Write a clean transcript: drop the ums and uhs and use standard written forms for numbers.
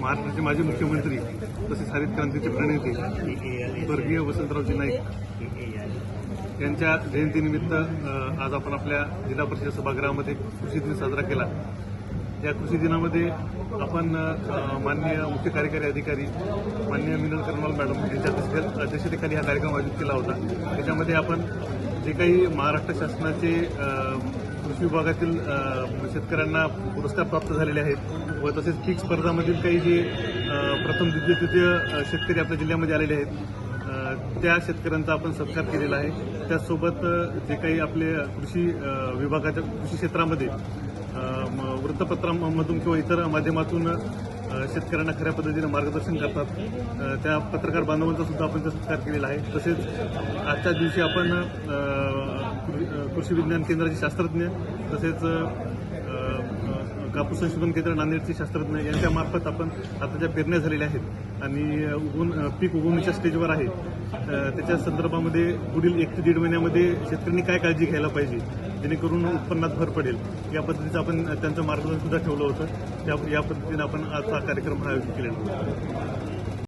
महाराष्ट्राचे माजी मुख्यमंत्री तसेच हरित क्रांतीचे प्रणेते स्वर्गीय वसंतरावजी नाईक यांच्या जयंतीनिमित्त आज आपण आपल्या जिल्हा परिषद सभागृहामध्ये कृषी दिन साजरा केला। या कृषी दिनामध्ये आपण माननीय मुख्य कार्यकारी अधिकारी माननीय मिनल कर्नवाल मॅडम यांच्या अध्यक्षतेखाली हा कार्यक्रम आयोजित केला होता। त्याच्यामध्ये आपण जे काही महाराष्ट्र शासनाचे कृषी विभागातील शेतकऱ्यांना पुरस्कार प्राप्त झालेले आहेत व तसेच पीक स्पर्धामधील काही जे प्रथम द्वितीय तृतीय शेतकरी आपल्या जिल्ह्यामध्ये आलेले आहेत त्या शेतकऱ्यांचा आपण सत्कार केलेला आहे। त्याचसोबत जे काही आपले कृषी विभागाच्या कृषी क्षेत्रामध्ये वृत्तपत्रांमधून किंवा इतर माध्यमातून शेतकऱ्यांना खऱ्या पद्धतीने मार्गदर्शन करतात त्या पत्रकार बांधवांचा सुद्धा आपण सत्कार केलेला आहे। तसेच आजच्या दिवशी आपण कृषी विज्ञान केंद्राचे शास्त्रज्ञ तसेच कापूस संशोधन केंद्र नांदेडचे शास्त्रज्ञ यांच्यामार्फत आपण आता ज्या पेरण्या झालेल्या आहेत आणि पीक उगवणीच्या स्टेजवर आहे त्याच्या संदर्भामध्ये पुढील 1 ते 1.5 महिन्यामध्ये शेतकऱ्यांनी काय काळजी घ्यायला पाहिजे जेणेकरून उत्पन्नात भर पडेल या पद्धतीचं आपण त्यांचं मार्गदर्शन सुद्धा ठेवलं होतं। या पद्धतीने आपण आजचा कार्यक्रम आयोजित केलेला होता।